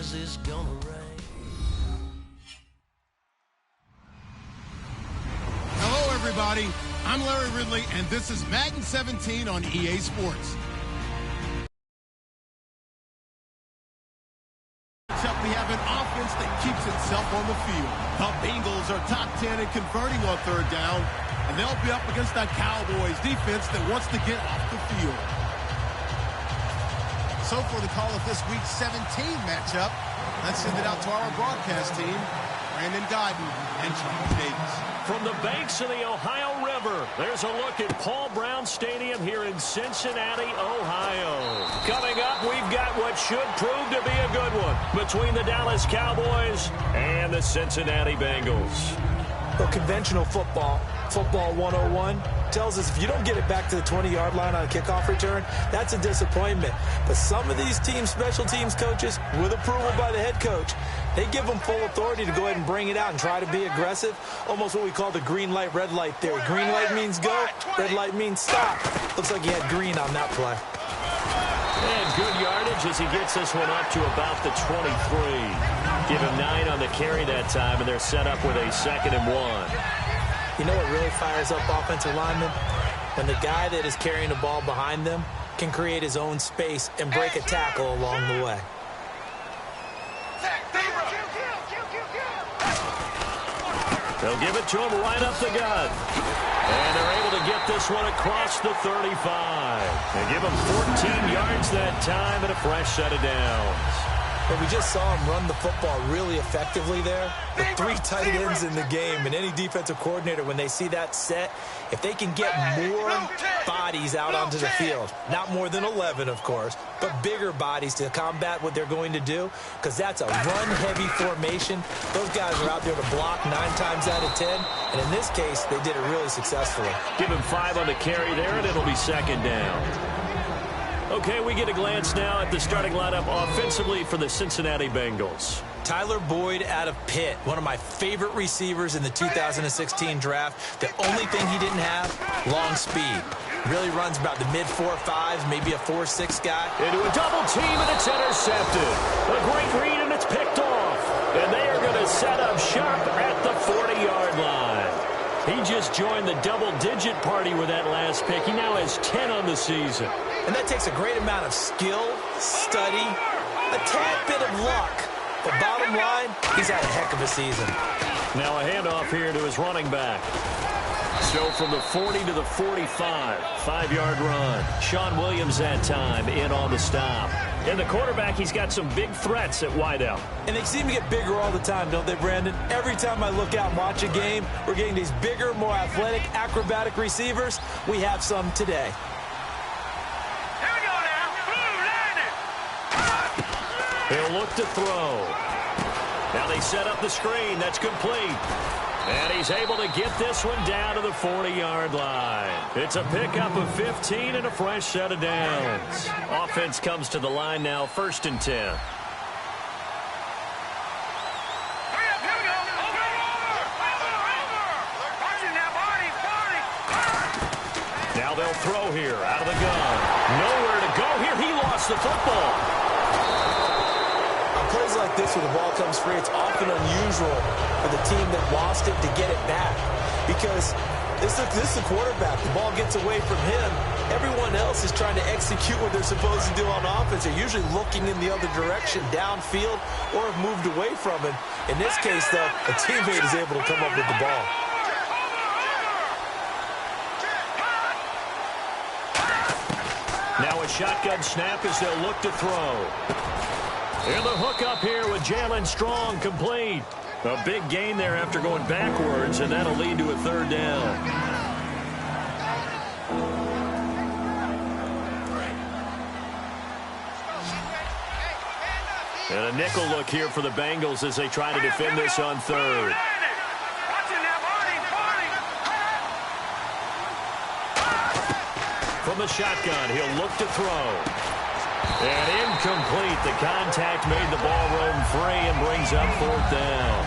says it's gonna rain. Hello, everybody. I'm Larry Ridley, and this is Madden 17 on EA Sports. We have an offense that keeps itself on the field. The Bengals are top 10 in converting on third down, and they'll be up against that Cowboys defense that wants to get off the field. So for the call of this week's 17 matchup, let's send it out to our broadcast team, Brandon Godden and Charles Davis. From the banks of the Ohio River, there's a look at Paul Brown Stadium here in Cincinnati, Ohio. Coming up, we've got what should prove to be a good one between the Dallas Cowboys and the Cincinnati Bengals. Well, conventional football 101, tells us if you don't get it back to the 20-yard line on a kickoff return, that's a disappointment. But some of these special teams coaches, with approval by the head coach, they give them full authority to go ahead and bring it out and try to be aggressive, almost what we call the green light, red light theory. Green light means go, red light means stop. Looks like he had green on that play. And good yardage as he gets this one up to about the 23. Give him 9 on the carry that time, and they're set up with a 2nd and 1. You know what really fires up offensive linemen? When the guy that is carrying the ball behind them can create his own space and break a tackle along the way. They'll give it to him right up the gut. And they're able to get this one across the 35. They give him 14 yards that time and a fresh set of downs. But we just saw him run the football really effectively there with 3 tight ends in the game. And any defensive coordinator, when they see that set, if they can get more bodies out onto the field, not more than 11, of course, but bigger bodies to combat what they're going to do, because that's a run-heavy formation. Those guys are out there to block 9 times out of 10. And in this case, they did it really successfully. Give him 5 on the carry there, and it'll be 2nd down. Okay, we get a glance now at the starting lineup offensively for the Cincinnati Bengals. Tyler Boyd out of Pitt, one of my favorite receivers in the 2016 draft. The only thing he didn't have, long speed. Really runs about the mid-4.5s, maybe a 4.6 guy. Into a double team, and it's intercepted. A great read, and it's picked off. And they are going to set up shop at the 40-yard line. He just joined the double-digit party with that last pick. He now has 10 on the season. And that takes a great amount of skill, study, a tad bit of luck. But bottom line, he's had a heck of a season. Now a handoff here to his running back. So from the 40 to the 45, 5-yard run. Sean Williams that time in on the stop. And the quarterback, he's got some big threats at wideout. And they seem to get bigger all the time, don't they, Brandon? Every time I look out and watch a game, we're getting these bigger, more athletic, acrobatic receivers. We have some today. Here we go now. Blue, He'll look to throw. Now they set up the screen. That's complete. And he's able to get this one down to the 40-yard line. It's a pickup of 15 and a fresh set of downs. Offense comes to the line now, 1st and 10. Hurry up, here we go. Over. Watching now, Barney. Now they'll throw here out of the gun. Nowhere to go here. He lost the football. Plays like this where the ball comes free, it's often unusual for the team that lost it to get it back. Because this is the quarterback. The ball gets away from him. Everyone else is trying to execute what they're supposed to do on offense. They're usually looking in the other direction, downfield, or have moved away from it. In this case, though, a teammate is able to come up with the ball. Now a shotgun snap as they'll look to throw. And the hook up here with Jalen Strong, complete. A big gain there after going backwards, and that'll lead to a 3rd down. And a nickel look here for the Bengals as they try to defend this on 3rd. From the shotgun, he'll look to throw. And incomplete. The contact made the ball roam free and brings up 4th down.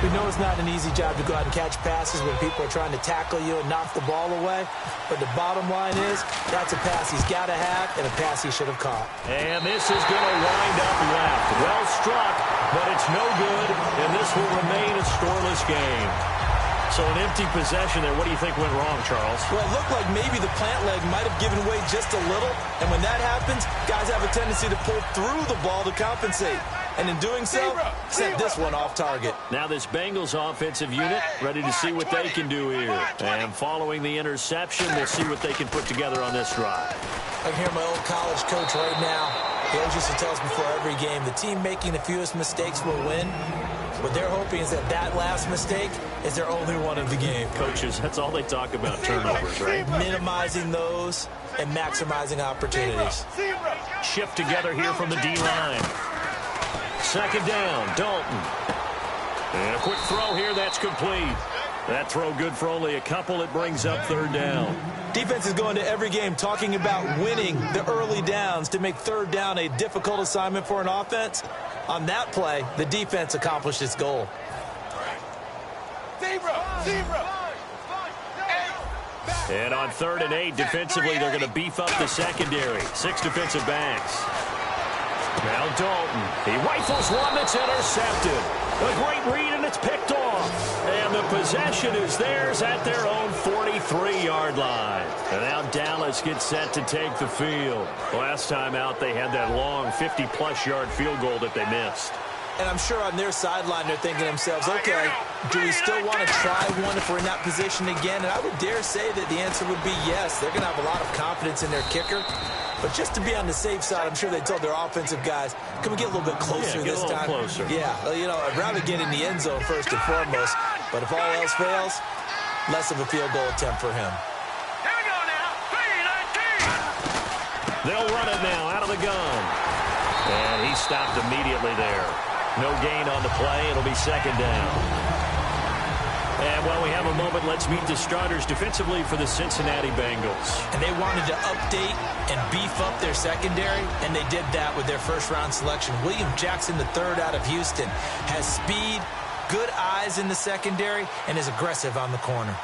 We know it's not an easy job to go out and catch passes when people are trying to tackle you and knock the ball away. But the bottom line is, that's a pass he's got to have and a pass he should have caught. And this is going to wind up left. Well struck, but it's no good, and this will remain a scoreless game. So an empty possession there. What do you think went wrong, Charles? Well, it looked like maybe the plant leg might have given way just a little. And when that happens, guys have a tendency to pull through the ball to compensate. And in doing so, sent this one off target. Now this Bengals offensive unit ready to see what they can do here. And following the interception, we'll see what they can put together on this drive. I can hear my old college coach right now. He always used to tell us before every game, the team making the fewest mistakes will win. What they're hoping is that last mistake is their only one of the game. Coaches, that's all they talk about, turnovers, right? Minimizing those and maximizing opportunities. Shift together here from the D-line. Second down, Dalton. And a quick throw here, that's complete. That throw good for only a couple. It brings up third down. Defense is going to every game talking about winning the early downs to make third down a difficult assignment for an offense. On that play, the defense accomplished its goal. And on 3rd and 8, defensively, they're going to beef up the secondary. 6 defensive backs. Now Dalton. He rifles one that's intercepted. A great read, and it's picked off. And the possession is theirs at their own 43-yard line. And now Dallas gets set to take the field. Last time out, they had that long 50-plus yard field goal that they missed. And I'm sure on their sideline, they're thinking to themselves, okay, do we still want to try one if we're in that position again? And I would dare say that the answer would be yes. They're going to have a lot of confidence in their kicker. But just to be on the safe side, I'm sure they told their offensive guys, can we get a little bit closer this time? Closer. Yeah, well, you know, I'd rather get in the end zone first and foremost. But if all else fails, less of a field goal attempt for him. Here we go now. 3-19. They'll run it now out of the gun. And he stopped immediately there. No gain on the play. It'll be second down. And while we have a moment, let's meet the starters defensively for the Cincinnati Bengals. And they wanted to update and beef up their secondary, and they did that with their first-round selection. William Jackson III out of Houston has speed, good eyes in the secondary, and is aggressive on the corner.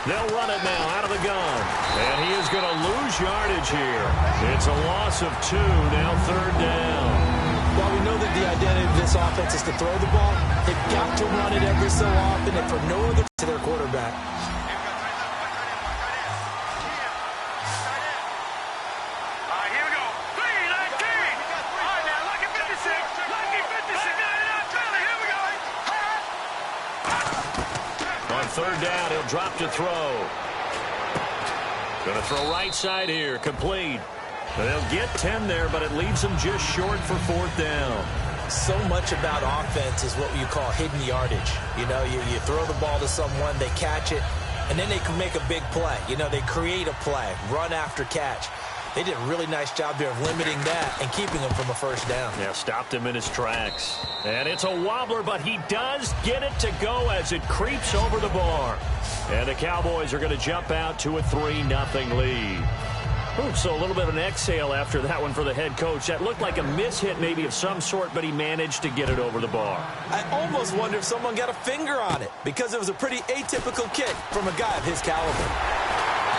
They'll run it now out of the gun. And he is going to lose yardage here. It's a loss of 2, now third down. While we know that the identity of this offense is to throw the ball, they've got to run it every so often, and for no other to their quarterback. Here we go. 3-19. All right, now, lucky 56. Lucky 56. Here we go. On third down, he'll drop to throw. Going to throw right side here, complete. They'll get 10 there, but it leaves them just short for fourth down. So much about offense is what you call hidden yardage. You know, you throw the ball to someone, they catch it, and then they can make a big play. You know, they create a play, run after catch. They did a really nice job there of limiting that and keeping him from a first down. Yeah, stopped him in his tracks. And it's a wobbler, but he does get it to go as it creeps over the bar. And the Cowboys are going to jump out to a 3-0 lead. Ooh, so a little bit of an exhale after that one for the head coach. That looked like a mishit maybe of some sort, but he managed to get it over the bar. I almost wonder if someone got a finger on it because it was a pretty atypical kick from a guy of his caliber.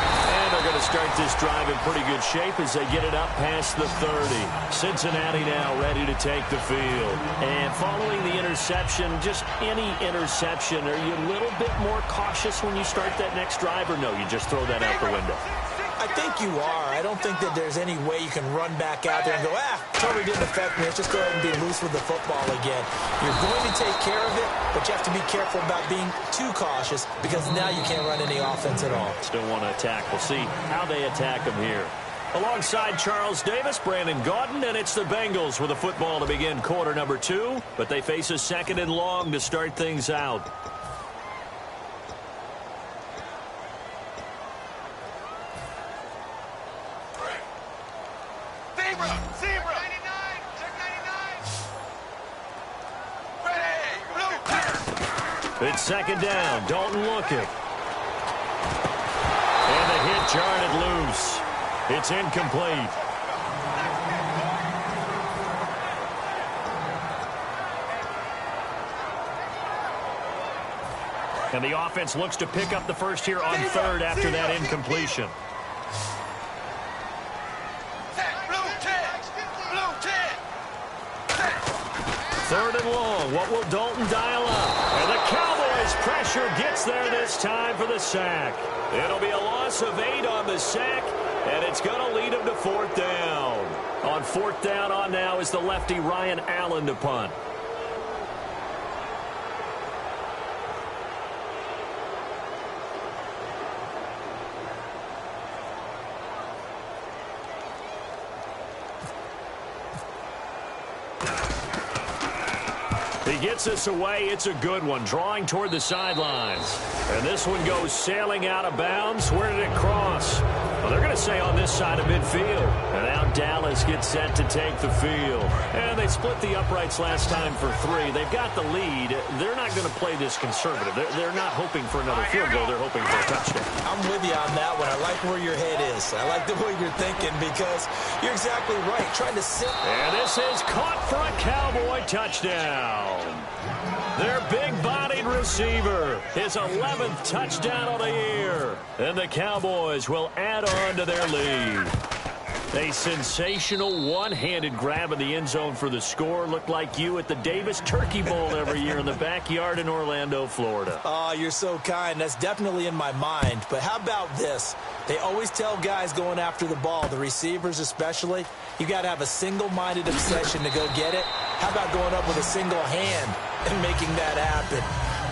And they're going to start this drive in pretty good shape as they get it up past the 30. Cincinnati now ready to take the field. And following the interception, just any interception, are you a little bit more cautious when you start that next drive, or no, you just throw that out the window? I think you are. I don't think that there's any way you can run back out there and go, totally didn't affect me. Let's just go ahead and be loose with the football again. You're going to take care of it, but you have to be careful about being too cautious because now you can't run any offense at all. Still want to attack. We'll see how they attack them here. Alongside Charles Davis, Brandon Gaudin, and it's the Bengals with a football to begin quarter number 2, but they face a 2nd and long to start things out. It's 2nd down. Dalton looking. jarred it loose. It's incomplete. And the offense looks to pick up the first here on third after that incompletion. Third and long. What will Dalton dial up? And the Cowboys' pressure gets there this time for the sack. It'll be a loss of 8 on the sack, and it's going to lead him to fourth down. On fourth down on now is the lefty Ryan Allen to punt. He gets this away. It's a good one, drawing toward the sidelines. And this one goes sailing out of bounds. Where did it cross? Well, they're going to say on this side of midfield. And now Dallas gets set to take the field. And they split the uprights last time for 3. They've got the lead. They're not going to play this conservative. They're not hoping for another field goal. They're hoping for a touchdown. I'm with you on that one. I like where your head is. I like the way you're thinking because you're exactly right. Trying to sit. And this is caught for a Cowboy touchdown. Their big-bodied receiver, his 11th touchdown of the year. And the Cowboys will add on to their lead. A sensational one-handed grab in the end zone for the score. Looked like you at the Davis Turkey Bowl every year in the backyard in Orlando, Florida. Oh, you're so kind. That's definitely in my mind. But how about this? They always tell guys going after the ball, the receivers especially, you got to have a single-minded obsession to go get it. How about going up with a single hand and making that happen?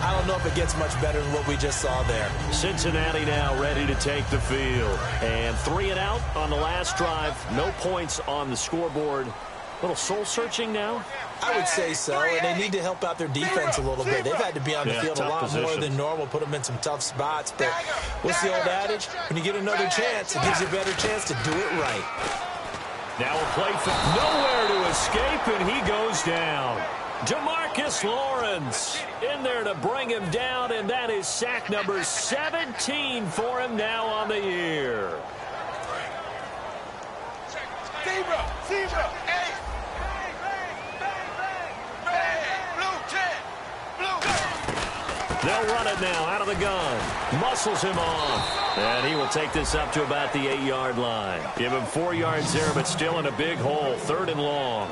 I don't know if it gets much better than what we just saw there. Cincinnati now ready to take the field. And 3 and out on the last drive. No points on the scoreboard. A little soul-searching now? I would say so, and they need to help out their defense a little bit. They've had to be on the field a lot more than normal, put them in some tough spots. But what's the old adage? When you get another chance, it gives you a better chance to do it right. Now a play for nowhere to escape, and he goes down. Demarcus Lawrence in there to bring him down, and that is sack number 17 for him now on the year. Zebra, hey. They'll run it now out of the gun. Muscles him off. And he will take this up to about the 8-yard line. Give him 4 yards there, but still in a big hole. 3rd and long.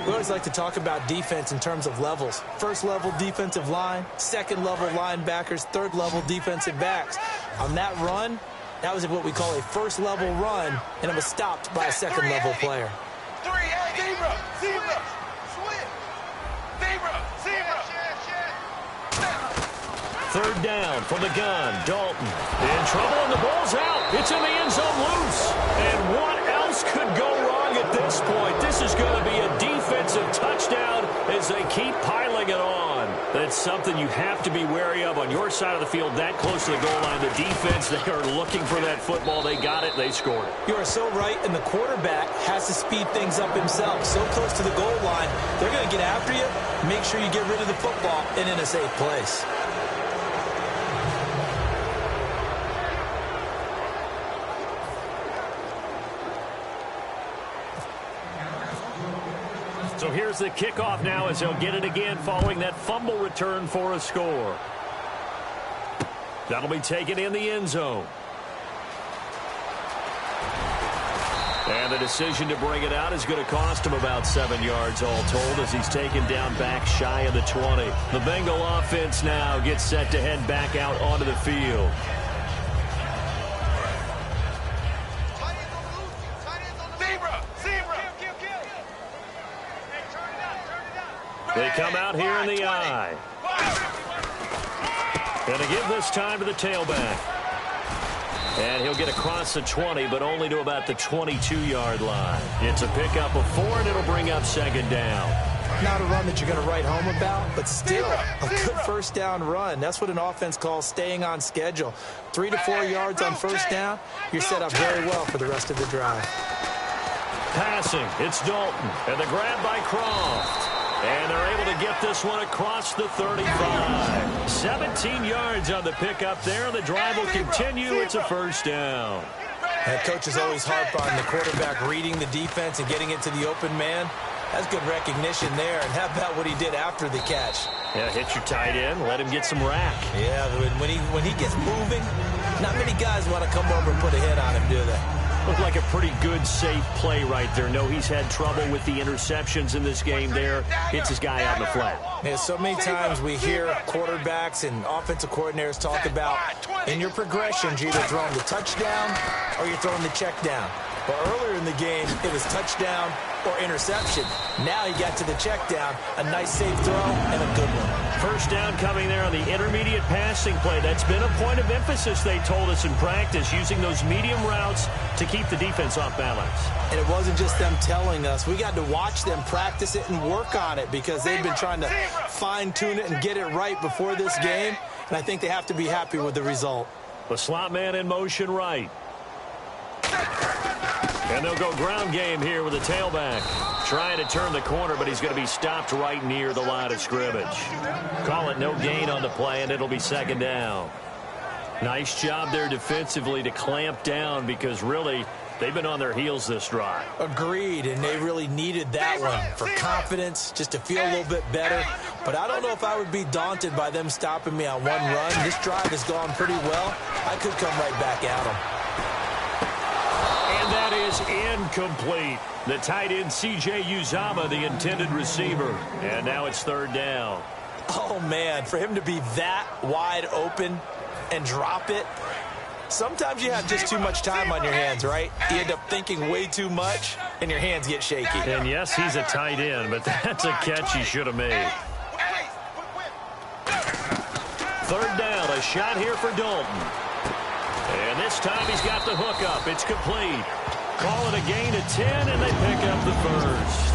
We always like to talk about defense in terms of levels. First level defensive line, second level linebackers, third level defensive backs. On that run, that was what we call a first level run, and it was stopped by a second level player. Zebra. Third down from the gun. Dalton in trouble, and the ball's out. It's in the end zone loose. And what else could go wrong at this point? This is going to be a defensive touchdown as they keep piling it on. That's something you have to be wary of on your side of the field, that close to the goal line. The defense, they are looking for that football. They got it. They scored it. You are so right, and the quarterback has to speed things up himself. So close to the goal line, they're going to get after you. Make sure you get rid of the football and in a safe place. So here's the kickoff now as he'll get it again following that fumble return for a score. That'll be taken in the end zone. And the decision to bring it out is going to cost him about 7 yards all told as he's taken down back shy of the 20. The Bengal offense now gets set to head back out onto the field. They come out here in the eye. And to give this time to the tailback. And he'll get across the 20, but only to about the 22-yard line. It's a pickup of 4, and it'll bring up 2nd down. Not a run that you're going to write home about, but still a good first down run. That's what an offense calls staying on schedule. 3 to 4 yards on first down, you're set up very well for the rest of the drive. Passing, it's Dalton, and the grab by Croft. And they're able to get this one across the 35. 17 yards on the pickup there. The drive will continue. It's a first down. And coaches always harp on the quarterback reading the defense and getting it to the open man. That's good recognition there. And how about what he did after the catch? Yeah, hit your tight end, let him get some rack. Yeah, when he gets moving, not many guys want to come over and put a hit on him, do they? Looked like a pretty good, safe play right there. No, he's had trouble with the interceptions in this game there. Hits his guy out in the flat. Yeah, so many times we hear quarterbacks and offensive coordinators talk about in your progressions, you're either throwing the touchdown or you're throwing the check down. Well, earlier in the game, it was touchdown or interception. Now he got to the check down, a nice safe throw and a good one. First down coming there on the intermediate passing play. That's been a point of emphasis, they told us in practice, using those medium routes to keep the defense off balance. And it wasn't just them telling us. We got to watch them practice it and work on it because they've been trying to fine-tune it and get it right before this game. And I think they have to be happy with the result. The slot man in motion right. And they'll go ground game here with the tailback. Trying to turn the corner, but he's going to be stopped right near the line of scrimmage. Call it no gain on the play, and it'll be second down. Nice job there defensively to clamp down because really they've been on their heels this drive. Agreed, and they really needed that one for confidence, just to feel a little bit better. But I don't know if I would be daunted by them stopping me on one run. This drive has gone pretty well. I could come right back at them. And that is incomplete. The tight end, C.J. Uzama, the intended receiver. And now it's third down. Oh, man, for him to be that wide open and drop it. Sometimes you have just too much time on your hands, right? You end up thinking way too much, and your hands get shaky. And, yes, he's a tight end, but that's a catch he should have made. Third down, a shot here for Dalton. And this time he's got the hook up. It's complete. Call it a gain of 10, and they pick up the first.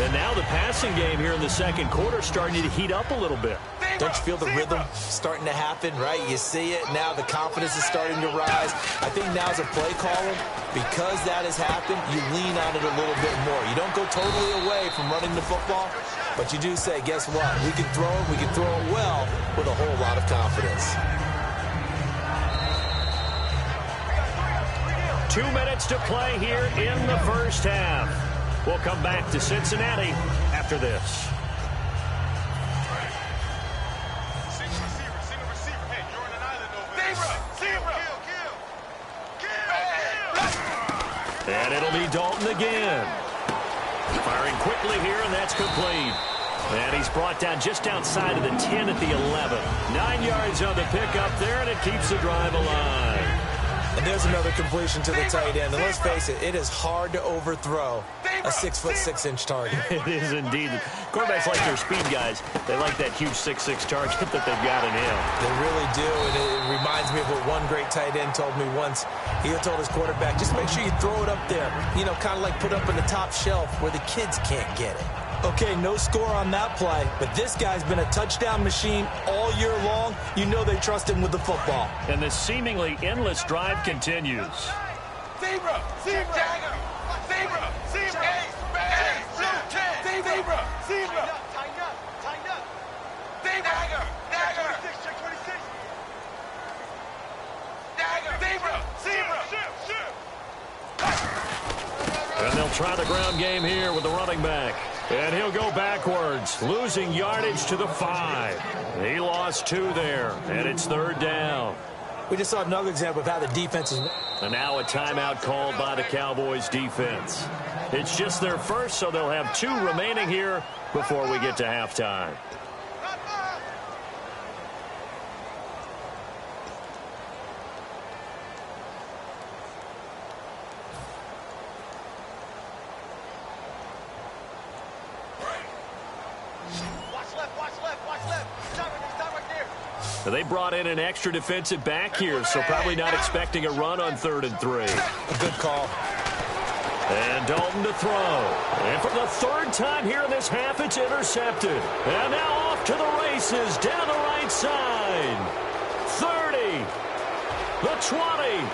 And now the passing game here in the second quarter starting to heat up a little bit. Don't you feel the rhythm starting to happen, right? You see it. Now the confidence is starting to rise. I think now's a play caller. Because that has happened, you lean on it a little bit more. You don't go totally away from running the football, but you do say, guess what? We can throw it. We can throw it well with a whole lot of confidence. 2 minutes to play here in the first half. We'll come back to Cincinnati after this. And it'll be Dalton again. Firing quickly here, and that's complete. And he's brought down just outside of the 10 at the 11. 9 yards on the pickup there, and it keeps the drive alive. And there's another completion to the tight end. And let's face it, it is hard to overthrow a 6'6" target. It is indeed. Quarterbacks like their speed guys. They like that huge 6'6" target that they've got in him. They really do. And it reminds me of what one great tight end told me once. He told his quarterback, just make sure you throw it up there. You know, kind of like put up in the top shelf where the kids can't get it. Okay, no score on that play, but this guy's been a touchdown machine all year long. You know they trust him with the football. And this seemingly endless drive continues. Zebra! Zebra! Dagger! Zebra! Zebra! Zebra! Zebra! Tighten up! Tighten up! Dagger! Dagger! Check 26! Dagger! Zebra! Zebra! And they'll try the ground game here with the running back. And he'll go backwards, losing yardage to the 5. He lost 2 there, and it's third down. We just saw another example of how the defense is. And now a timeout called by the Cowboys defense. It's just their first, so they'll have 2 remaining here before we get to halftime. They brought in an extra defensive back here, so probably not expecting a run on 3rd and 3. A good call. And Dalton to throw. And for the 3rd time here in this half, it's intercepted. And now off to the races down the right side. 30. The 20.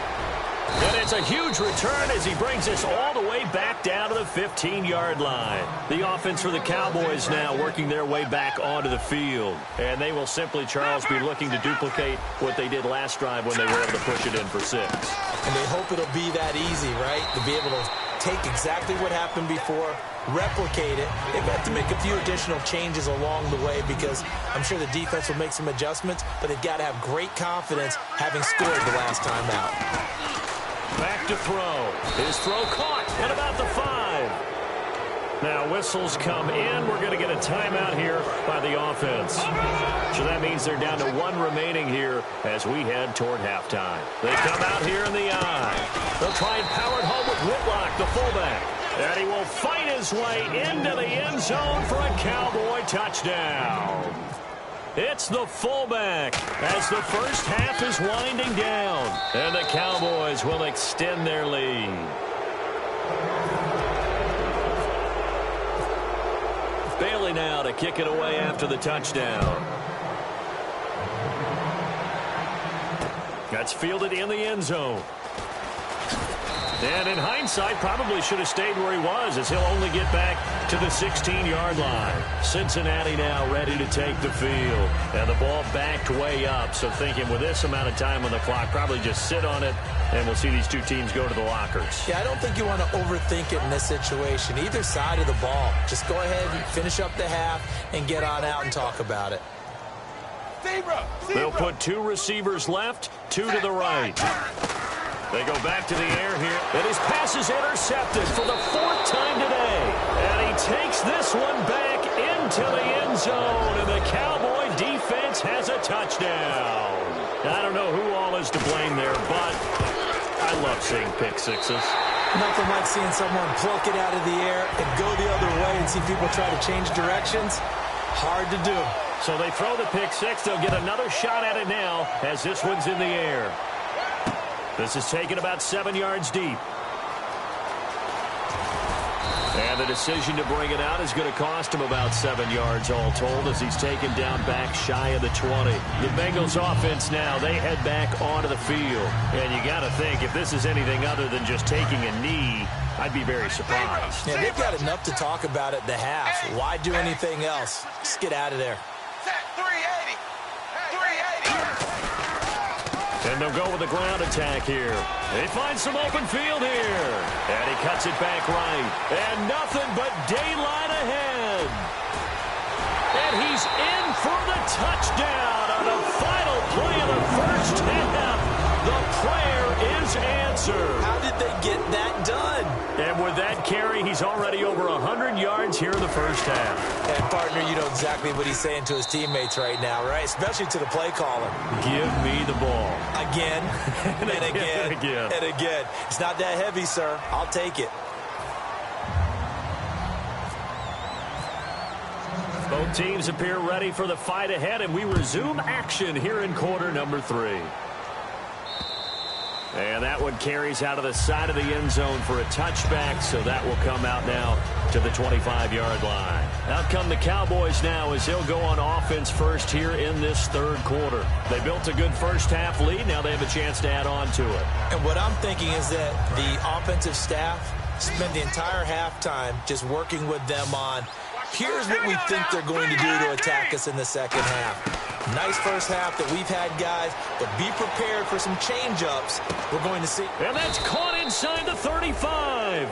And it's a huge return as he brings us all the way back down to the 15-yard line. The offense for the Cowboys now working their way back onto the field. And they will simply, Charles, be looking to duplicate what they did last drive when they were able to push it in for 6. And they hope it'll be that easy, right? To be able to take exactly what happened before, replicate it. They've got to make a few additional changes along the way because I'm sure the defense will make some adjustments, but they've got to have great confidence having scored the last time out. Back to throw. His throw caught at about the 5. Now whistles come in. We're going to get a timeout here by the offense. So that means they're down to 1 remaining here as we head toward halftime. They come out here in the eye. They'll try and power it home with Whitlock, the fullback. And he will fight his way into the end zone for a Cowboy touchdown. It's the fullback as the first half is winding down. And the Cowboys will extend their lead. Bailey now to kick it away after the touchdown. That's fielded in the end zone. And in hindsight, probably should have stayed where he was as he'll only get back to the 16-yard line. Cincinnati now ready to take the field. And the ball backed way up. So thinking with this amount of time on the clock, probably just sit on it, and we'll see these two teams go to the lockers. Yeah, I don't think you want to overthink it in this situation. Either side of the ball. Just go ahead and finish up the half and get on out and talk about it. They'll put 2 receivers left, 2 to the right. They go back to the air here. And his pass is intercepted for the 4th time today. And he takes this one back into the end zone. And the Cowboy defense has a touchdown. I don't know who all is to blame there, but I love seeing pick sixes. Nothing like seeing someone pluck it out of the air and go the other way and see people try to change directions. Hard to do. So they throw the pick six. They'll get another shot at it now as this one's in the air. This is taken about 7 yards deep. And the decision to bring it out is going to cost him about 7 yards all told as he's taken down back shy of the 20. The Bengals offense now, they head back onto the field. And you got to think, if this is anything other than just taking a knee, I'd be very surprised. Yeah, they've got enough to talk about at the half. Why do anything else? Just get out of there. 380. And they'll go with the ground attack here. They find some open field here. And he cuts it back right. And nothing but daylight ahead. And he's in for the touchdown on the final play of the first half. The prayer is answered. How did they get that done? And with that carry, he's already over 100 yards here in the first half. And, partner, you know exactly what he's saying to his teammates right now, right? Especially to the play caller. Give me the ball. Again, and again, and again. It's not that heavy, sir. I'll take it. Both teams appear ready for the fight ahead, and we resume action here in quarter number 3. And that one carries out of the side of the end zone for a touchback, so that will come out now to the 25-yard line. Out come the Cowboys now as they'll go on offense first here in this third quarter. They built a good first half lead. Now they have a chance to add on to it. And what I'm thinking is that the offensive staff spent the entire halftime just working with them on, here's what we think they're going to do to attack us in the second half. Nice first half that we've had, guys, but be prepared for some change-ups we're going to see. And that's caught inside the 35.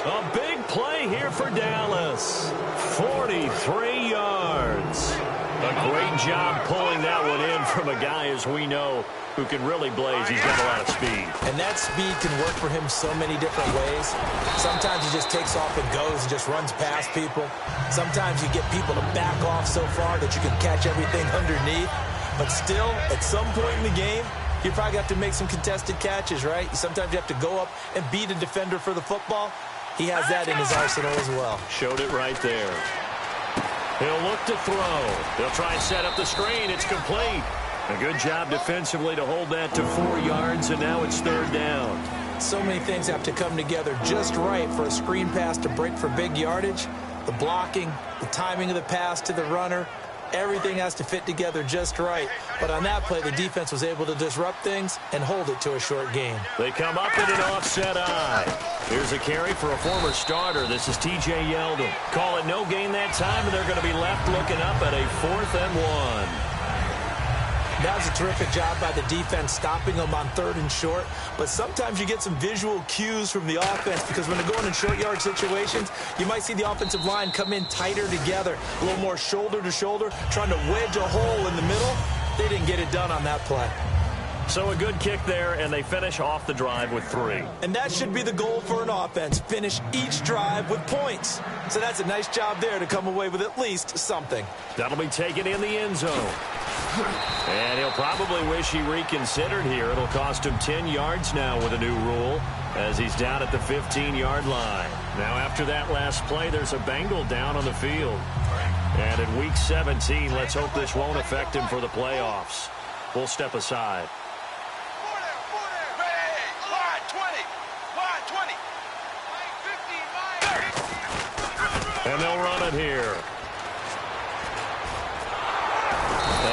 A big play here for Dallas. 43 yards. A great job pulling that one in from a guy, as we know, who can really blaze. He's got a lot of speed. And that speed can work for him so many different ways. Sometimes he just takes off and goes and just runs past people. Sometimes you get people to back off so far that you can catch everything underneath. But still, at some point in the game, you probably have to make some contested catches, right? Sometimes you have to go up and beat a defender for the football. He has that in his arsenal as well. Showed it right there. He'll look to throw. They'll try and set up the screen. It's complete. A good job defensively to hold that to 4 yards, and now it's third down. So many things have to come together just right for a screen pass to break for big yardage. The blocking, the timing of the pass to the runner, Everything has to fit together just right. But on that play, the defense was able to disrupt things and hold it to a short gain. They come up in an offset eye. Here's a carry for a former starter. This is T.J. Yeldon. Call it no gain that time, and they're going to be left looking up at a 4th and 1. That was a terrific job by the defense stopping them on 3rd and short. But sometimes you get some visual cues from the offense because when they're going in short yard situations, you might see the offensive line come in tighter together, a little more shoulder to shoulder, trying to wedge a hole in the middle. They didn't get it done on that play. So a good kick there, and they finish off the drive with 3. And that should be the goal for an offense, finish each drive with points. So that's a nice job there to come away with at least something. That'll be taken in the end zone. And he'll probably wish he reconsidered here. It'll cost him 10 yards now with a new rule as he's down at the 15-yard line. Now after that last play, there's a Bengal down on the field. And in Week 17, let's hope this won't affect him for the playoffs. We'll step aside. And they'll run it here.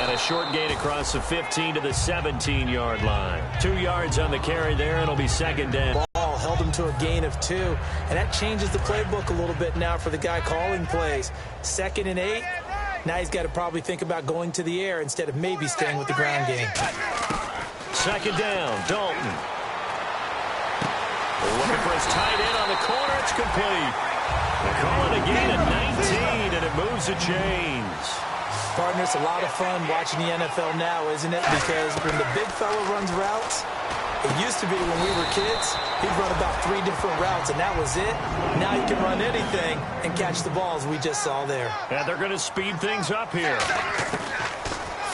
And a short gain across the 15 to the 17-yard line. 2 yards on the carry there, and it'll be 2nd down. Ball held him to a gain of 2, and that changes the playbook a little bit now for the guy calling plays. 2nd and 8. Now he's got to probably think about going to the air instead of maybe staying with the ground game. 2nd down, Dalton. They're looking for his tight end on the corner. It's complete. They call it a gain of 19, and it moves the chains. Partner, it's a lot of fun watching the NFL now, isn't it? Because when the big fella runs routes, it used to be when we were kids, he'd run about 3 different routes, and that was it. Now he can run anything and catch the balls we just saw there. And they're going to speed things up here.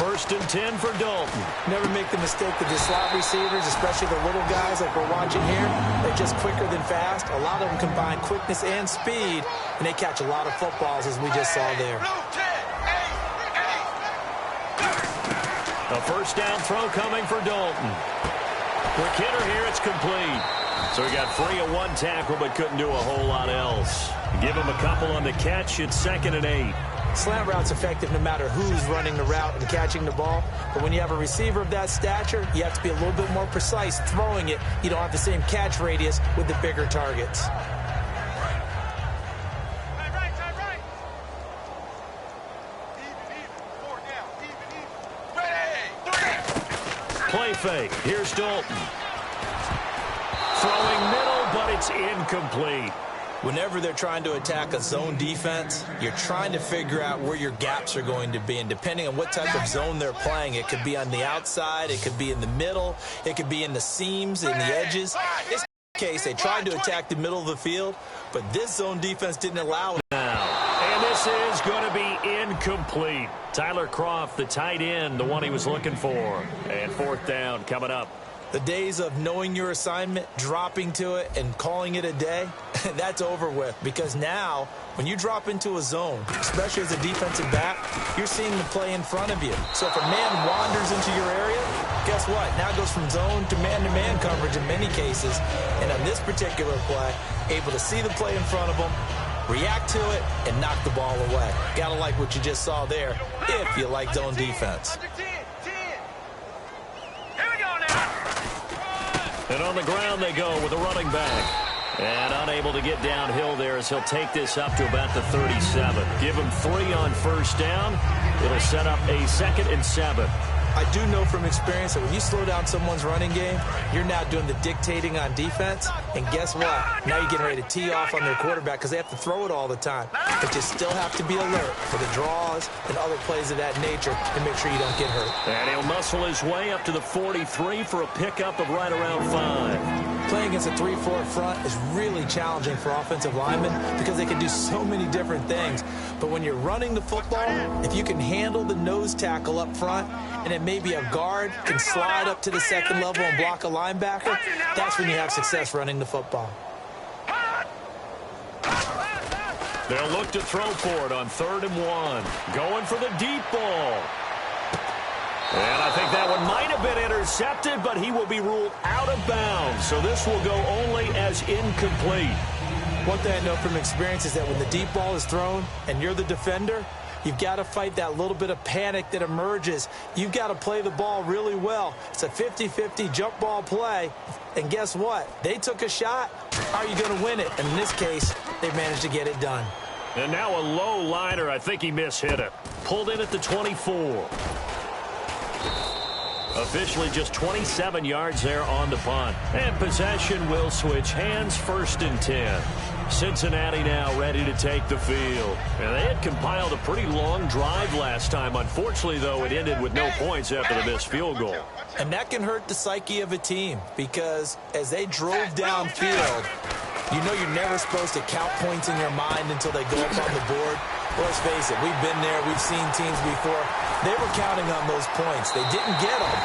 1st and 10 for Dalton. Never make the mistake that the slot receivers, especially the little guys like we're watching here, they're just quicker than fast. A lot of them combine quickness and speed, and they catch a lot of footballs, as we just saw there. A 1st down throw coming for Dalton. Quick hitter here, it's complete. So he got free of 1 tackle but couldn't do a whole lot else. Give him a couple on the catch. It's 2nd and 8. Slant route's effective no matter who's running the route and catching the ball. But when you have a receiver of that stature, you have to be a little bit more precise throwing it. You don't have the same catch radius with the bigger targets. Play fake. Here's Dalton. Throwing middle, but it's incomplete. Whenever they're trying to attack a zone defense, you're trying to figure out where your gaps are going to be. And depending on what type of zone they're playing, it could be on the outside, it could be in the middle, it could be in the seams, in the edges. In this case, they tried to attack the middle of the field, but this zone defense didn't allow it. And this is going to be incomplete. Tyler Croft, the tight end, the one he was looking for. And 4th down coming up. The days of knowing your assignment, dropping to it, and calling it a day, that's over with. Because now, when you drop into a zone, especially as a defensive back, you're seeing the play in front of you. So if a man wanders into your area, guess what? Now it goes from zone to man coverage in many cases. And on this particular play, able to see the play in front of him, react to it, and knock the ball away. Gotta like what you just saw there, if you like zone defense. And on the ground they go with a running back. And unable to get downhill there as he'll take this up to about the 37. Give him 3 on 1st down. It'll set up a 2nd and 7. I do know from experience that when you slow down someone's running game, you're now doing the dictating on defense. And guess what? Now you're getting ready to tee off on their quarterback because they have to throw it all the time. But you still have to be alert for the draws and other plays of that nature to make sure you don't get hurt. And he'll muscle his way up to the 43 for a pickup of right around 5. Playing against a 3-4 front is really challenging for offensive linemen because they can do so many different things. But when you're running the football, if you can handle the nose tackle up front, and then maybe a guard can slide up to the 2nd level and block a linebacker, that's when you have success running the football. They'll look to throw for it on 3rd and 1. Going for the deep ball. And I think that one might have been intercepted, but he will be ruled out of bounds. So this will go only as incomplete. One thing I know from experience is that when the deep ball is thrown and you're the defender, You've got to fight that little bit of panic that emerges. You've got to play the ball really well. It's a 50-50 jump ball play. And guess what? They took a shot. Are you going to win it? And in this case, they managed to get it done. And now a low liner. I think he mishit it. Pulled in at the 24. Officially just 27 yards there on the punt. And possession will switch hands, 1st and 10. Cincinnati now ready to take the field. And they had compiled a pretty long drive last time. Unfortunately, though, it ended with no points after the missed field goal. And that can hurt the psyche of a team because as they drove downfield, you know you're never supposed to count points in your mind until they go up on the board. Well, let's face it, we've been there. We've seen teams before. They were counting on those points. They didn't get them.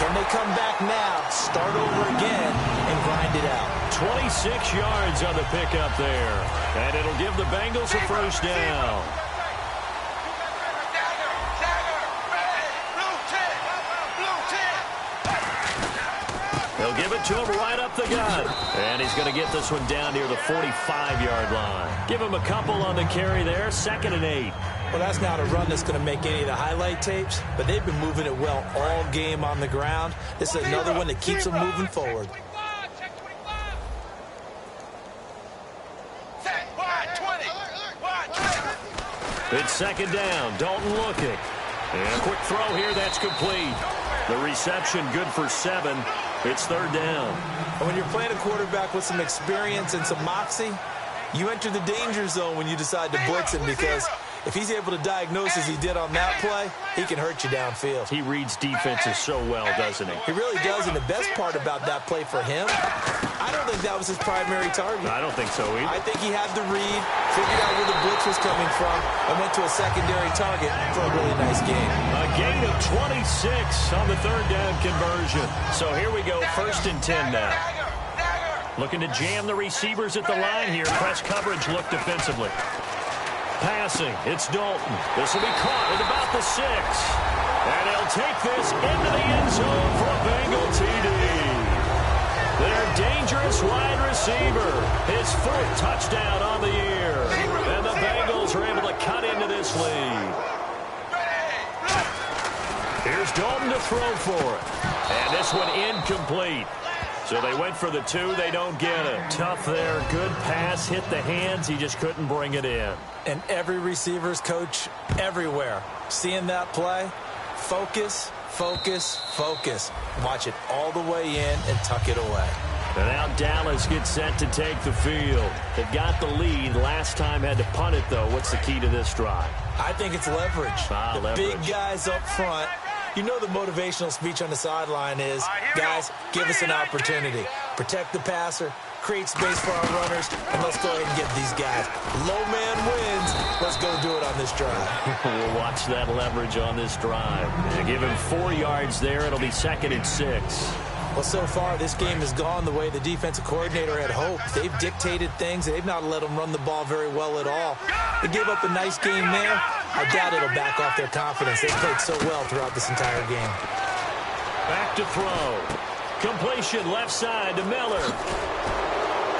Can they come back now, start over again, and grind it out? 26 yards on the pickup there. And it'll give the Bengals a 1st down. They'll give it to him right up the gut. And he's going to get this one down near the 45-yard line. Give him a couple on the carry there, 2nd and 8. Well, that's not a run that's going to make any of the highlight tapes, but they've been moving it well all game on the ground. This is another one that keeps them moving forward. It's 2nd down. Dalton looking. And a quick throw here. That's complete. The reception good for 7. It's 3rd down. And when you're playing a quarterback with some experience and some moxie, you enter the danger zone when you decide to blitz him because if he's able to diagnose as he did on that play, he can hurt you downfield. He reads defenses so well, doesn't he? He really does, and the best part about that play for him, I don't think that was his primary target. I don't think so either. I think he had the read, figured out where the blitz was coming from, and went to a secondary target for a really nice game. A gain of 26 on the 3rd down conversion. So here we go, 1st and 10 now. Looking to jam the receivers at the line here. Press coverage look defensively. Passing, it's Dalton. This will be caught at about the 6. And he'll take this into the end zone for a Bengal TD. Their dangerous wide receiver. His 4th touchdown on the year. And the Bengals are able to cut into this lead. Here's Dalton to throw for it. And this one incomplete. So they went for the 2. They don't get it. Tough there. Good pass. Hit the hands. He just couldn't bring it in. And every receiver's coach everywhere. Seeing that play, focus, focus, focus. Watch it all the way in and tuck it away. And now Dallas gets set to take the field. They've got the lead. Last time had to punt it, though. What's the key to this drive? I think it's leverage. Leverage. Big guys up front. You know the motivational speech on the sideline is, guys, give us an opportunity. Protect the passer, create space for our runners, and let's go ahead and get these guys. Low man wins. Let's go do it on this drive. We'll watch that leverage on this drive. They give him 4 yards there. It'll be 2nd and 6. Well, so far, this game has gone the way the defensive coordinator had hoped. They've dictated things. They've not let them run the ball very well at all. They gave up a nice game there. I doubt it'll back off their confidence. They played so well throughout this entire game. Back to throw. Completion left side to Miller.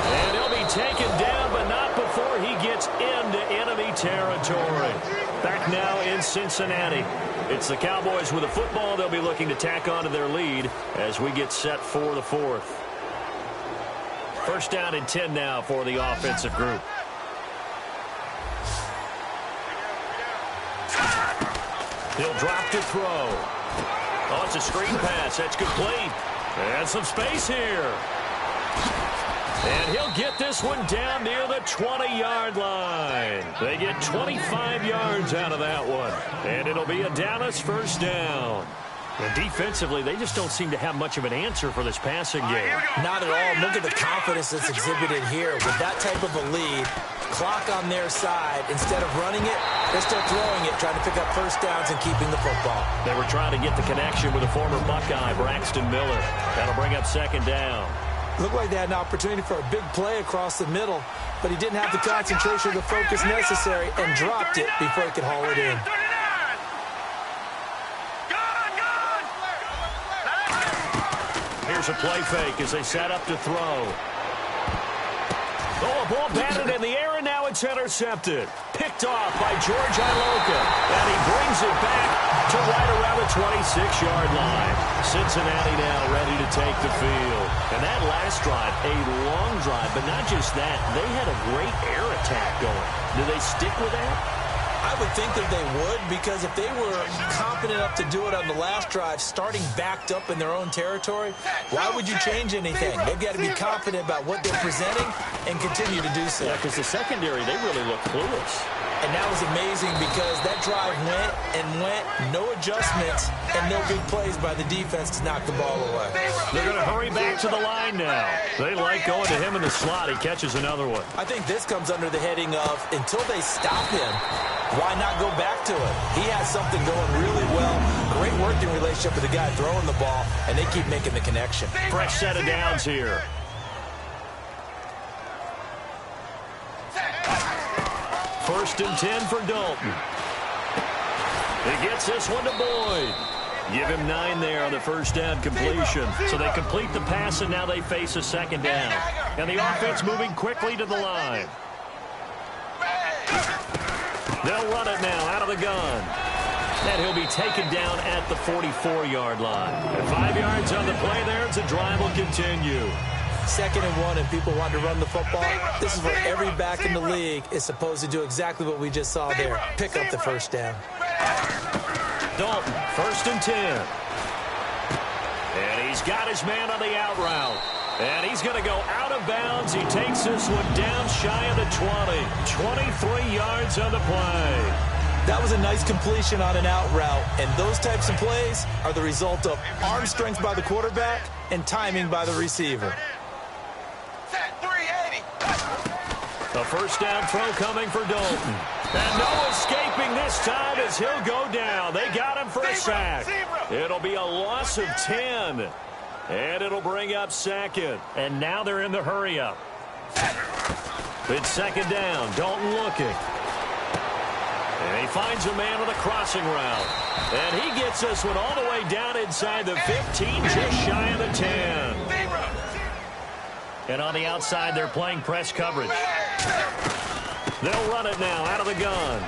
And he'll be taken down, but not before he gets into enemy territory. Back now in Cincinnati. It's the Cowboys with a football. They'll be looking to tack on to their lead as we get set for the 4th. 1st down and 10 now for the offensive group. He'll drop to throw. Oh, it's a screen pass. That's complete. And some space here. And he'll get this one down near the 20-yard line. They get 25 yards out of that one. And it'll be a Dallas 1st down. And defensively, they just don't seem to have much of an answer for this passing game. Not at all. Look at the confidence that's exhibited here. With that type of a lead, clock on their side, instead of running it, they're still throwing it, trying to pick up 1st downs and keeping the football. They were trying to get the connection with a former Buckeye, Braxton Miller. That'll bring up 2nd down. Looked like they had an opportunity for a big play across the middle, but he didn't have the concentration or the focus necessary and dropped it before he could haul it in. Here's a play fake as they set up to throw. Oh, a ball batted in the air, and now it's intercepted. Picked off by George Iloka. it back to right around the 26-yard line. Cincinnati now ready to take the field. And that last drive, a long drive, but not just that. They had a great air attack going. Do they stick with that? I would think that they would, because if they were confident enough to do it on the last drive, starting backed up in their own territory, why would you change anything? They've got to be confident about what they're presenting and continue to do so. Yeah, because the secondary, they really look clueless. And that was amazing because that drive went and went, no adjustments, and no big plays by the defense to knock the ball away. They're going to hurry back to the line now. They like going to him in the slot. He catches another one. I think this comes under the heading of, until they stop him, why not go back to it? He has something going really well. Great working relationship with the guy throwing the ball, and they keep making the connection. Fresh set of downs here. First and 10 for Dalton. He gets this one to Boyd. Give him 9 there on the first down completion. So they complete the pass, and now they face a second down. And the offense moving quickly to the line. They'll run it now out of the gun. And he'll be taken down at the 44-yard line. And 5 yards on the play there as the drive will continue. 2nd and 1, and people want to run the football. This is where every back in the league is supposed to do exactly what we just saw there. Pick up the first down. Dalton, 1st and 10. And he's got his man on the out route. And he's going to go out of bounds. He takes this one down shy of the 20. 23 yards on the play. That was a nice completion on an out route, and those types of plays are the result of arm strength by the quarterback and timing by the receiver. A first down throw coming for Dalton. And no escaping this time as he'll go down. They got him for a sack. It'll be a loss of 10. And it'll bring up 2nd. And now they're in the hurry-up. It's 2nd down. Dalton looking. And he finds a man on the crossing route. And he gets this one all the way down inside the 15, just shy of the 10. And on the outside, they're playing press coverage. They'll run it now out of the gun.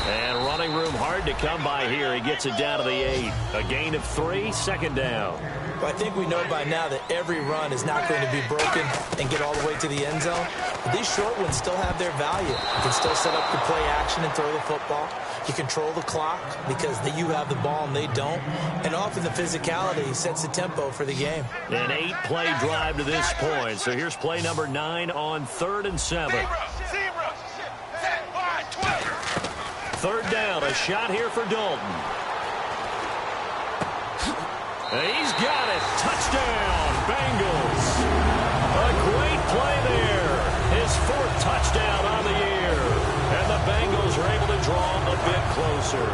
And running room hard to come by here. He gets it down to the 8. A gain of 3, 2nd down. Well, I think we know by now that every run is not going to be broken and get all the way to the end zone. But these short ones still have their value. You can still set up the play action and throw the football. You control the clock because you have the ball and they don't. And often the physicality sets the tempo for the game. An 8-play drive to this point. So here's play number 9 on 3rd and 7. 3rd down, a shot here for Dalton. He's got it. Touchdown, Bengals. A great play there. His 4th touchdown on the year. And the Bengals are able to draw a bit closer.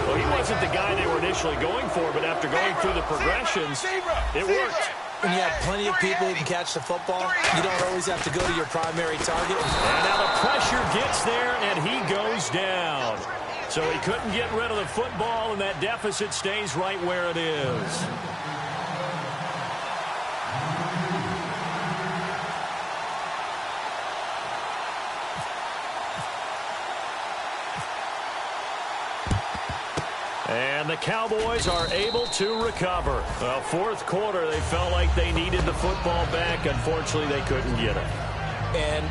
Well, he wasn't the guy they were initially going for, but after going through the progressions, it worked. When you have plenty of people who can catch the football, you don't always have to go to your primary target. And now the pressure gets there, and he goes down. So he couldn't get rid of the football, and that deficit stays right where it is. And the Cowboys are able to recover. Well, 4th quarter, they felt like they needed the football back. Unfortunately, they couldn't get it. And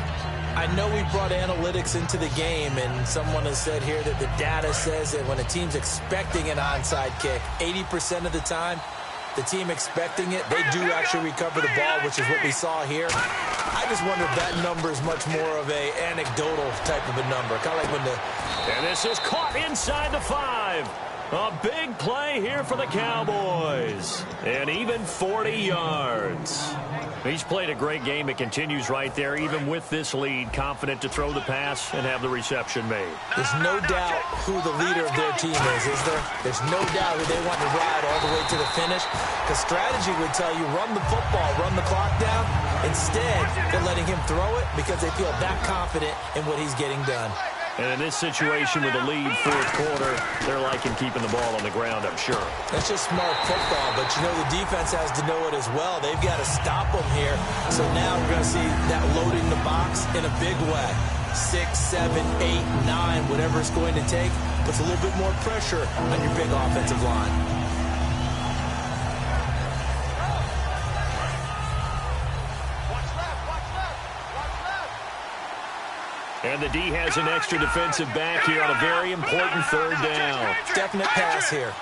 I know we brought analytics into the game, and someone has said here that the data says that when a team's expecting an onside kick, 80% of the time, the team expecting it, they do actually recover the ball, which is what we saw here. I just wonder if that number is much more of a anecdotal type of a number. Kind of like when the... And this is caught inside the 5. A big play here for the Cowboys. And even 40 yards. He's played a great game. It continues right there, even with this lead, confident to throw the pass and have the reception made. There's no doubt who the leader of their team is there? There's no doubt who they want to ride all the way to the finish. The strategy would tell you, run the football, run the clock down. Instead, they're letting him throw it because they feel that confident in what he's getting done. And in this situation with a lead 4th quarter, they're liking keeping the ball on the ground, I'm sure. That's just smart football, but you know the defense has to know it as well. They've got to stop them here. So now we're going to see that loading the box in a big way. 6, 7, 8, 9, whatever it's going to take, puts a little bit more pressure on your big offensive line. And the D has an extra defensive back here on a very important third down. Definite pass here.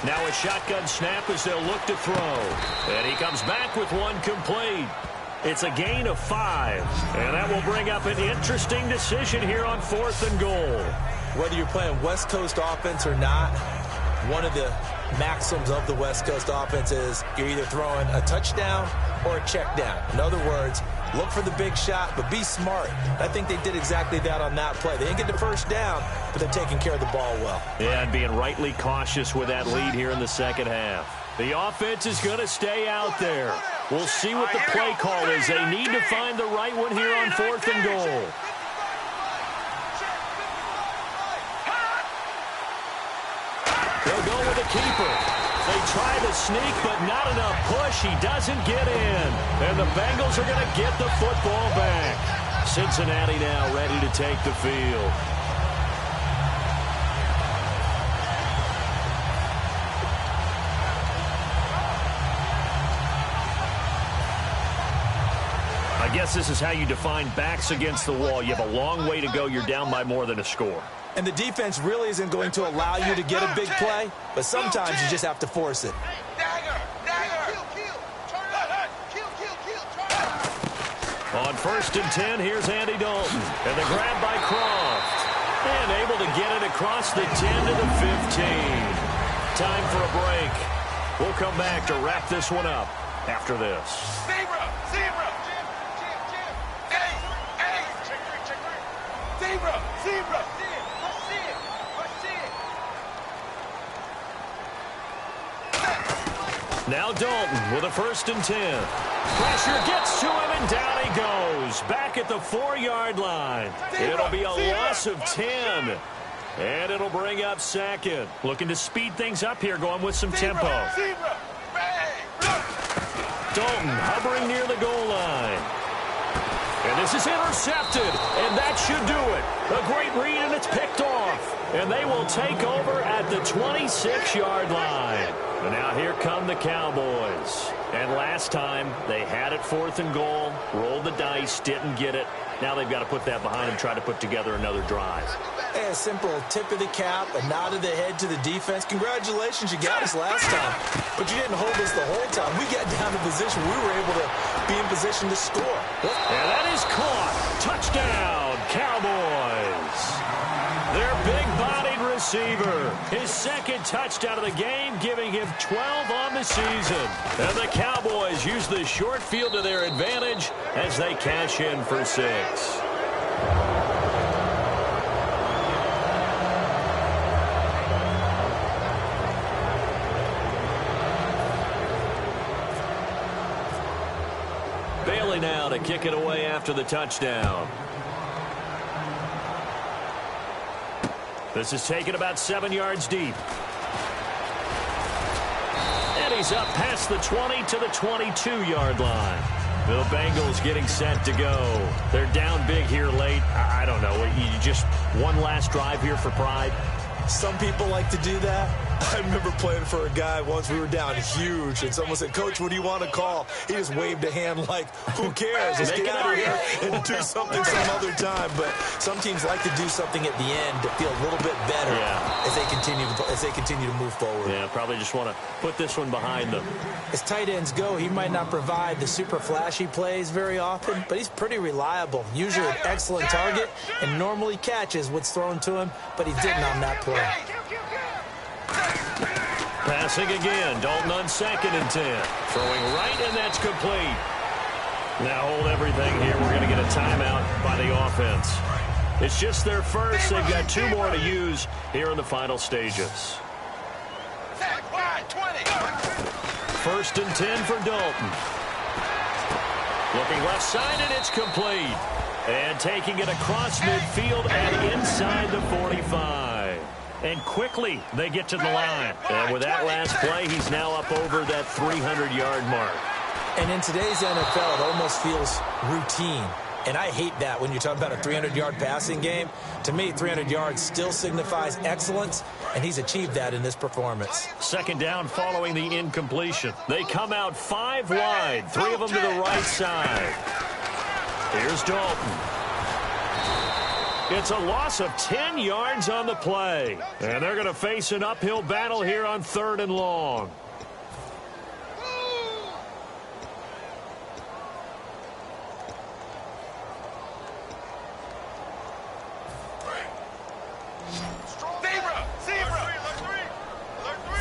Now a shotgun snap as they'll look to throw. And he comes back with one complete. It's a gain of 5. And that will bring up an interesting decision here on 4th and goal. Whether you're playing West Coast offense or not, one of the maxims of the West Coast offense is you're either throwing a touchdown or a check down. In other words, look for the big shot, but be smart. I think they did exactly that on that play. They didn't get the first down, but they're taking care of the ball well. Yeah, and being rightly cautious with that lead here in the second half. The offense is going to stay out there. We'll see what the play call is. They need to find the right one here on 4th and goal. They'll go with the keeper. They try to sneak, but not enough push. He doesn't get in. And the Bengals are going to get the football back. Cincinnati now ready to take the field. I guess this is how you define backs against the wall. You have a long way to go. You're down by more than a score. And the defense really isn't going to allow you to get a big play, but sometimes you just have to force it. On 1st and 10, here's Andy Dalton. And the grab by Croft. And able to get it across the 10 to the 15. Time for a break. We'll come back to wrap this one up after this. Now Dalton with a 1st and 10. Pressure gets to him, and down he goes. Back at the 4-yard line. It'll be a loss of 10. And it'll bring up 2nd. Looking to speed things up here, going with some tempo. Dalton hovering near the goal line. And this is intercepted, and that should do it. A great read, and it's picked off. And they will take over at the 26-yard line. And now here come the Cowboys. And last time, they had it 4th and goal, rolled the dice, didn't get it. Now they've got to put that behind them, try to put together another drive. Hey, a simple tip of the cap, a nod of the head to the defense. Congratulations, you got us last time. But you didn't hold us the whole time. We got down to position. We were able to be in position to score. And that is caught. Touchdown, Cowboys. Their big-bodied receiver. His 2nd touchdown of the game, giving him 12 on the season. And the Cowboys use the short field to their advantage as they cash in for 6. Bailey now to kick it away after the touchdown. This is taken about 7 yards deep. And he's up past the 20 to the 22-yard line. The Bengals getting set to go. They're down big here late. I don't know. You just one last drive here for pride? Some people like to do that. I remember playing for a guy once. We were down huge, and someone said, "Coach, what do you want to call?" He just waved a hand like, who cares? Let's get out of here and do something some other time. But some teams like to do something at the end to feel a little bit better as they continue to move forward. Yeah, probably just want to put this one behind them. As tight ends go, he might not provide the super flashy plays very often, but he's pretty reliable. Usually an excellent target and normally catches what's thrown to him, but he didn't on that play. Passing again. Dalton on 2nd and 10. Throwing right, and that's complete. Now hold everything here. We're going to get a timeout by the offense. It's just their first. They've got 2 more to use here in the final stages. 1st and 10 for Dalton. Looking left side, and it's complete. And taking it across midfield and inside the 45. And quickly, they get to the line. And with that last play, he's now up over that 300-yard mark. And in today's NFL, it almost feels routine. And I hate that when you're talking about a 300-yard passing game. To me, 300 yards still signifies excellence, and he's achieved that in this performance. Second down following the incompletion. They come out 5 wide, 3 of them to the right side. Here's Dalton. It's a loss of 10 yards on the play. And they're going to face an uphill battle here on 3rd and long.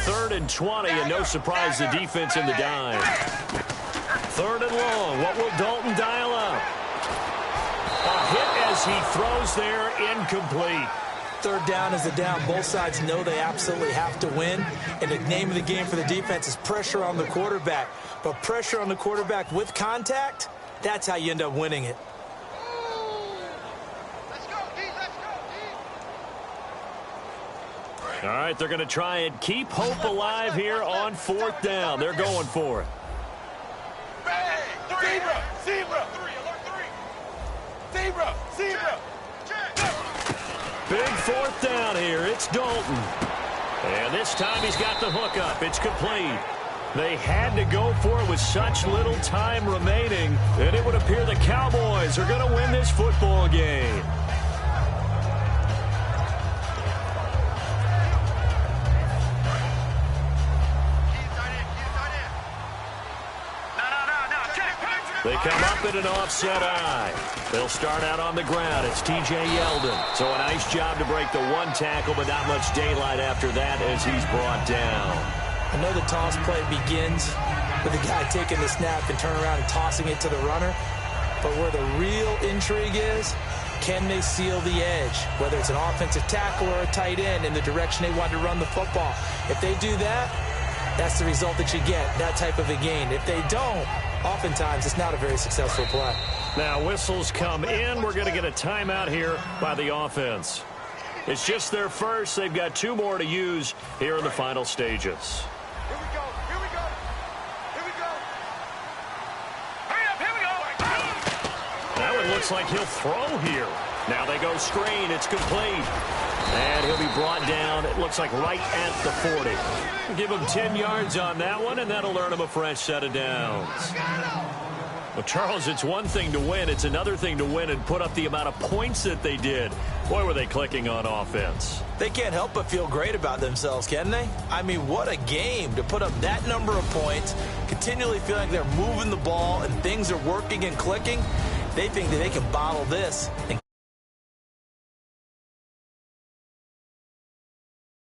Third and 20, and no surprise the defense in the dime. 3rd and long. What will Dalton dial up? A hit as he throws there, incomplete. 3rd down is a down. Both sides know they absolutely have to win. And the name of the game for the defense is pressure on the quarterback. But pressure on the quarterback with contact, that's how you end up winning it. All right, they're going to try and keep hope alive here on 4th down. They're going for it. Zebra. Big 4th down here. It's Dalton. And this time he's got the hook up. It's complete. They had to go for it with such little time remaining, and it would appear the Cowboys are going to win this football game. They come up in an offset eye. They'll start out on the ground. It's T.J. Yeldon. So a nice job to break the 1 tackle, but not much daylight after that as he's brought down. I know the toss play begins with the guy taking the snap and turn around and tossing it to the runner. But where the real intrigue is, can they seal the edge? Whether it's an offensive tackle or a tight end in the direction they want to run the football. If they do that, that's the result that you get, that type of a gain. If they don't, oftentimes it's not a very successful play. Now whistles come in. We're going to get a timeout here by the offense. It's just their first. They've got 2 more to use here in the final stages. Here we go. That one looks like he'll throw here. Now they go screen. It's complete. And he'll be brought down, it looks like right at the 40. Give him 10 yards on that one, and that'll earn him a fresh set of downs. Well, Charles, it's one thing to win. It's another thing to win and put up the amount of points that they did. Boy, were they clicking on offense. They can't help but feel great about themselves, can they? I mean, what a game to put up that number of points, continually feeling they're moving the ball and things are working and clicking. They think that they can bottle this and